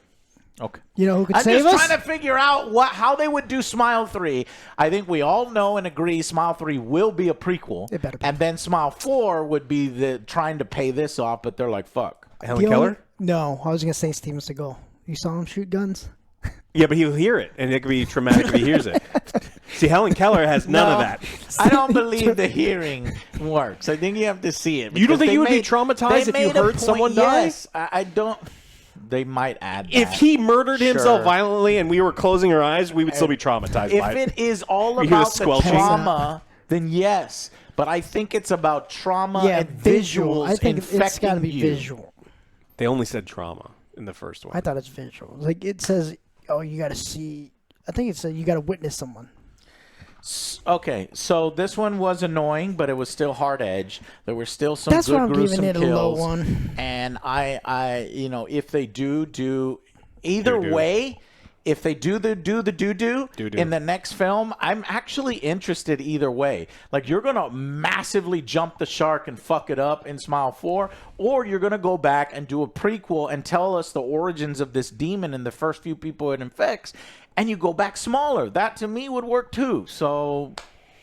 Okay. You know who could I'm save just us? trying to figure out how they would do Smile 3. I think we all know and agree Smile 3 will be a prequel. It better be. And then Smile 4 would be the trying to pay this off, but they're like, fuck. Helen The Keller? only- No, I was gonna say Steven Seagal. You saw him shoot guns. Yeah, but he'll hear it, and it could be traumatic if he hears it. See, Helen Keller has none of No, that. I don't believe the hearing works. I think you have to see it. You don't because think they you would be made- traumatized they if you made a heard someone die? Yes, I don't. They might add that. If he murdered himself Sure. violently and we were closing our eyes, we would still be traumatized by If it. it is all You hear the about the squelching? trauma, then yes. But I think it's about trauma Yeah, and visual. visuals I think infecting it's got to be you. visual. They only said trauma in the first one. I thought it's visual. Like it says, oh, you got to see. I think it said you got to witness someone. Okay, so this one was annoying, but it was still hard edge. There were still some That's good why I'm gruesome giving it a kills. low one. And I, if they do either Do-do. way, if they do Do-do. in the next film, I'm actually interested either way. Like you're gonna massively jump the shark and fuck it up in Smile 4, or you're gonna go back and do a prequel and tell us the origins of this demon and the first few people it infects, and you go back smaller. That to me would work too. So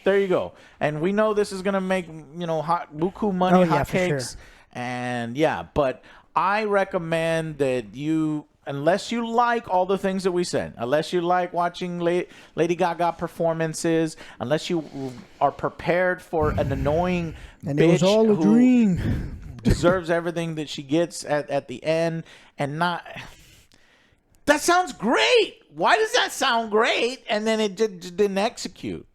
there you go. And we know this is gonna make hot buku money, Oh, yeah, hot for sure. cakes, and yeah. But I recommend that you. Unless you like all the things that we said, unless you like watching Lady Gaga performances, unless you are prepared for an annoying And bitch it was all a who dream. deserves everything that she gets at the end, and not... That sounds great! Why does that sound great? And then it just didn't execute.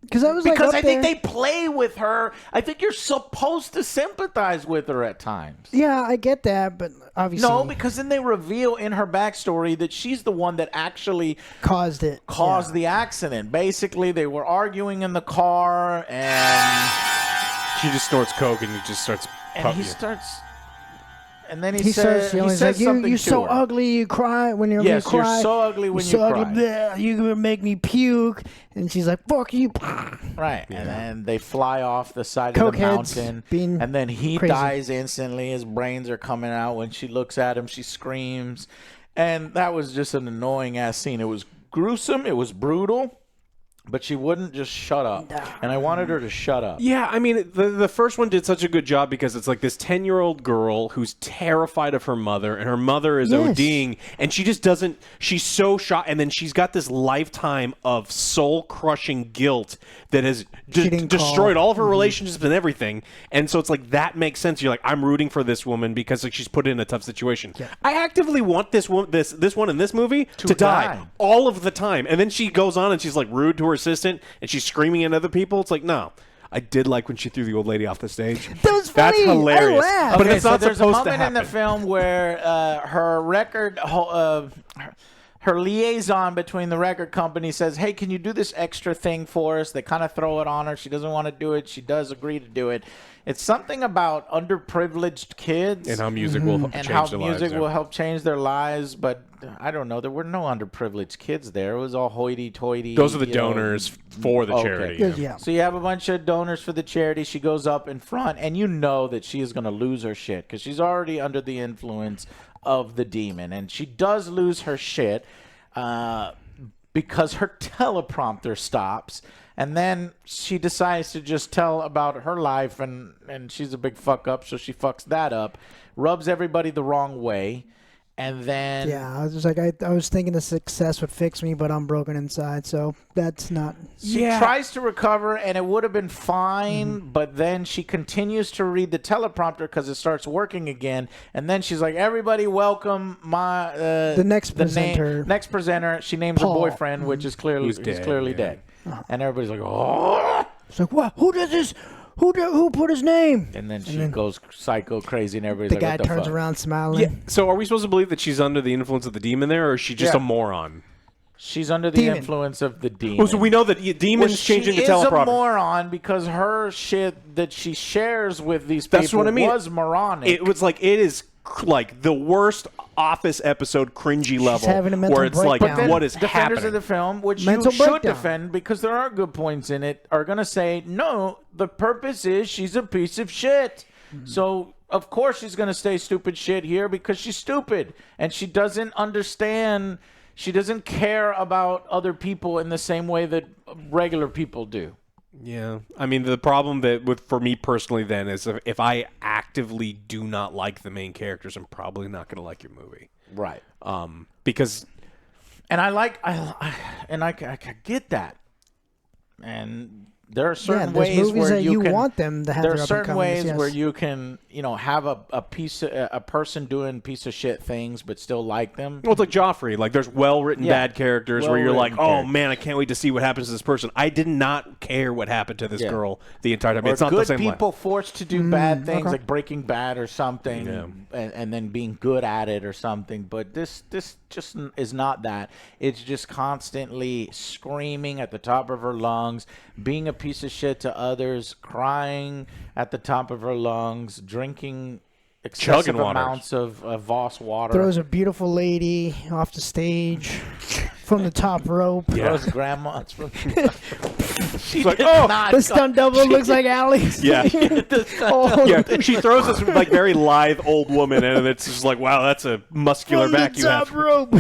Because I was Because like, I think they play with her. I think you're supposed to sympathize with her at times. Yeah, I get that, but obviously No, because then they reveal in her backstory that she's the one that actually caused it. caused the accident. Basically, they were arguing in the car, and She just snorts coke and he just starts. he starts, and then He starts yelling. He's like, something you're to so her. ugly. You cry when you're Yes, gonna you're cry. so ugly when You're you so cry. ugly. Bleh, you're gonna make me puke. And she's like, fuck you. Right, and then they fly off the side of the Cokeheads mountain, being and then he crazy. dies instantly. His brains are coming out. When she looks at him, she screams, and that was just an annoying ass scene. It was gruesome. It was brutal. But she wouldn't just shut up, and I wanted her to shut up. Yeah, I mean, the first one did such a good job because it's like this 10-year-old girl who's terrified of her mother, and her mother is Yes. ODing, and she just doesn't. She's so shocked, and then she's got this lifetime of soul-crushing guilt that has didn't destroyed call. all of her relationships and everything. And so it's like that makes sense. You're like, I'm rooting for this woman because like she's put in a tough situation. I actively want this one, this one in this movie to die die. all of the time, and then she goes on and she's like rude to her assistant and she's screaming at other people. It's like, no. I did like when she threw the old lady off the stage. That was That's funny. I hilarious. laughed. But Okay, it's so not there's a supposed to moment in the happen. film where her record, her liaison between the record company says, "Hey, can you do this extra thing for us?" They kind of throw it on her. She doesn't want to do it. She does agree to do it. It's something about underprivileged kids And how music will help and change how their music lives. will help change their lives. But I don't know. There were no underprivileged kids there. It was all hoity-toity. Those are the you know. donors for the Okay. charity. Yeah. So you have a bunch of donors for the charity. She goes up in front, and you know that she is going to lose her shit because she's already under the influence of the demon. And she does lose her shit because her teleprompter stops. And then she decides to just tell about her life, and she's a big fuck up, so she fucks that up, rubs everybody the wrong way. and then Yeah, I was just like, I was thinking the success would fix me, but I'm broken inside, so that's not. she tries to recover, and it would have been fine, but then she continues to read the teleprompter because it starts working again, and then she's like, "Everybody, welcome my The next presenter. next presenter." She names Paul. her boyfriend, which is clearly Who's he's dead, clearly yeah. dead, and everybody's like, "Oh!" It's like, what? Who did this? Who put his name? And then she goes psycho crazy, and everybody's The like, guy "What the turns fuck?" around smiling. Yeah. So are we supposed to believe that she's under the influence of the demon there, or is she just Yeah. a moron? She's under the Demon. influence of the demon. Oh, so we know that demons changing the she is a teleprompter. moron because her shit that she shares with these That's people what I mean. was moronic. It was like it is like the worst Office episode cringy level, having a mental where it's like, breakdown. what is Defenders happening? of the film, which Mental you should breakdown. defend because there are good points in it, are going to say, no, the purpose is she's a piece of shit. So, of course, she's going to stay stupid shit here because she's stupid. And she doesn't understand, she doesn't care about other people in the same way that regular people do. Yeah, I mean the problem for me personally then is if I actively do not like the main characters, I'm probably not going to like your movie. Right. Because And I get that. And there are certain there's ways movies where that you can, want them to have there their are certain ways up-and-comings, yes. where you can, have a person doing piece of shit things but still like them. well, it's like Joffrey. Like there's well-written Yeah. bad characters where you're like, Well-written oh characters. man, I can't wait to see what happens to this person. I did not care what happened to this Yeah. girl the entire time. Or It's not good the same people forced to do bad things okay. like Breaking Bad or something, and then being good at it or something. But this just is not that. It's just constantly screaming at the top of her lungs, being a piece of shit to others, crying at the top of her lungs, drinking excessive Chugging water. amounts of Voss water. Throws a beautiful lady off the stage from the top rope. Throws grandmas from She's like, oh, not The stunt double looks like Alex. yeah. Oh, Yeah, she throws this like very lithe old woman, and it's just like, wow, that's a muscular from the back you top have. rope.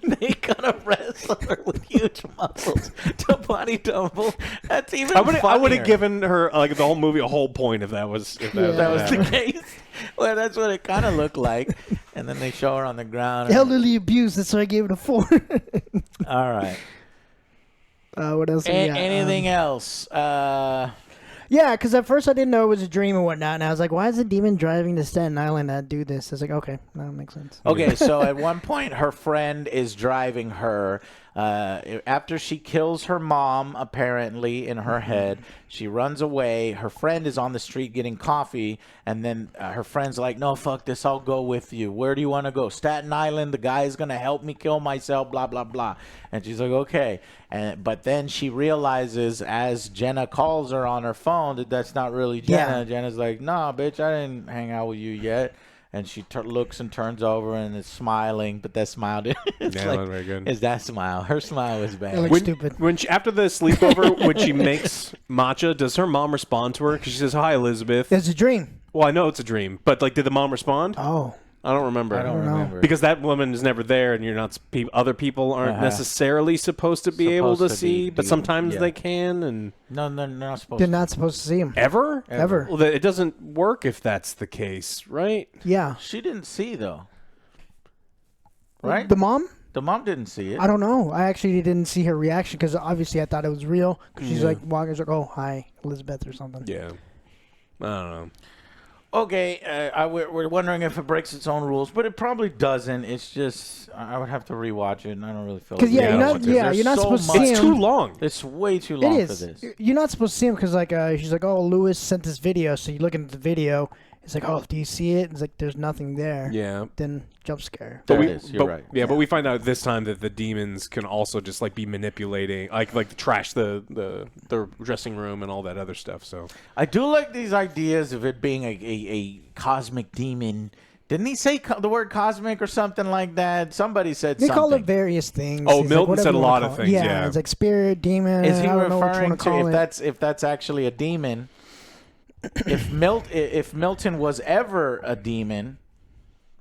They gonna wrestle her with huge muscles to body double. That's even I would funnier. have given her like the whole movie a whole point if that was That was the happened. case. Well, that's what it kind of looked like. And then they show her on the ground. and- Elderly abuse. That's why I gave it a 4. All right. What else? we got? Anything else? Yeah, because at first I didn't know it was a dream and whatnot, and I was like, "Why is the demon driving to Staten Island to do this?" I was like, "Okay, that makes sense." Okay, so at one point, her friend is driving her. After she kills her mom, apparently, in her head, she runs away. Her friend is on the street getting coffee, and then her friend's like, no, fuck this, I'll go with you. Where do you want to go? Staten Island, the guy is going to help me kill myself, blah, blah, blah. And she's like, okay. But then she realizes, as Jenna calls her on her phone, that that's not really Jenna. Yeah. Jenna's like, nah, bitch, I didn't hang out with you yet. And she looks and turns over and is smiling, but that smile it's Yeah, like, not very good. is that smile? Her smile was bad. It looks When, stupid. when she, after the sleepover, when she makes matcha, does her mom respond to her? Because she says, "Hi, Elizabeth." It's a dream. Well, I know it's a dream, but like, did the mom respond? Oh, I don't remember. I don't know. remember. Because that woman is never there, and you're not. Other people aren't necessarily supposed to be able to Supposed to be- see, but sometimes yeah. they can. And No, they're not supposed they're to. not supposed to see him. ever. Ever. Well, it doesn't work if that's the case, right? Yeah. She didn't see, though. Right? The mom? The mom didn't see it. I don't know. I actually didn't see her reaction because obviously I thought it was real. 'Cause she's like walking, she's like, "Oh, hi, Elizabeth," or something. Yeah. I don't know. Okay, we're wondering if it breaks its own rules, but it probably doesn't. It's just I would have to rewatch it, and I don't really feel. 'Cause, like yeah, doing you're it. not- There's yeah, you're not so supposed to much- see It's him. too long. It's way too It long is. for this. You're not supposed to see him because like she's like, "Oh, Lewis sent this video," so you look into the video. It's like, "Oh, do you see it?" It's like, "There's nothing there." Yeah. Then jump scare. There we, it is. You're but, right. Yeah, but we find out this time that the demons can also just like be manipulating, like trash the dressing room and all that other stuff. So I do like these ideas of it being a cosmic demon. Didn't he say the word cosmic or something like that? Somebody said They something. call it various things. Oh, He's Milton whatever said you a wanna lot of call it. things, yeah. It's like spirit, demon. Is he I don't know what you referring wanna to call if that's actually a demon? if Milton was ever a demon,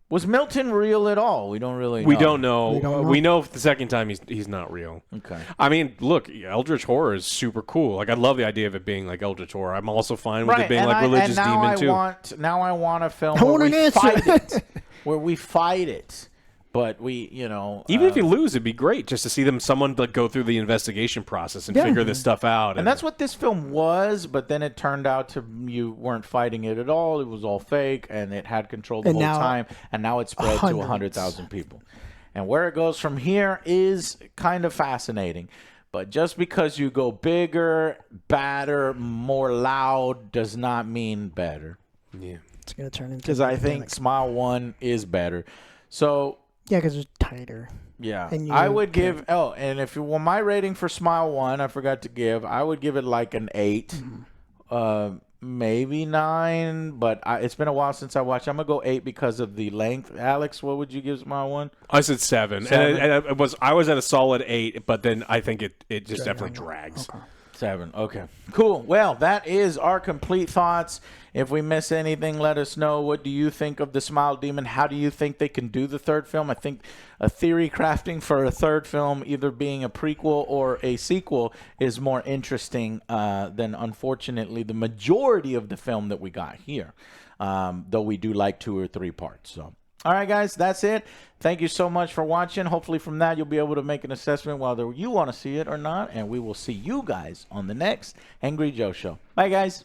was Milton real at all? We don't really know. we don't know. We don't know. We know the second time he's not real. Okay. I mean, look, Eldritch Horror is super cool. Like, I love the idea of it being like Eldritch Horror. I'm also fine with it being like religious now demon too. Now I want a film I where want we an answer. fight it. where we fight it, but we, you know, Even if you lose, it'd be great just to see someone like go through the investigation process and Yeah. figure this stuff out. and that's what this film was. But then it turned out to you weren't fighting it at all. It was all fake, and it had control the And whole now time. And now it's spread to hundreds. 100,000 people. And where it goes from here is kind of fascinating. But just because you go bigger, badder, more loud does not mean better. yeah. It's gonna turn into Because I think Smile 1 is better. So, yeah, because it's tighter. yeah. And you I would can't- give, and if you want my rating for Smile 1, I forgot to give, I would give it like an 8. Maybe 9, but it's been a while since I watched. I'm going to go 8 because of the length. Alex, what would you give Smile 1? I said 7. Seven? And I was at a solid 8, but then I think it just definitely drags. 7. Okay. Cool. Well, that is our complete thoughts. If we miss anything, let us know. What do you think of the Smile Demon? How do you think they can do the third film? I think a theory crafting for a third film, either being a prequel or a sequel, is more interesting than, unfortunately, the majority of the film that we got here. Though we do like 2 or 3 parts. So. All right, guys, that's it. Thank you so much for watching. Hopefully from that, you'll be able to make an assessment whether you want to see it or not. And we will see you guys on the next Angry Joe Show. Bye, guys.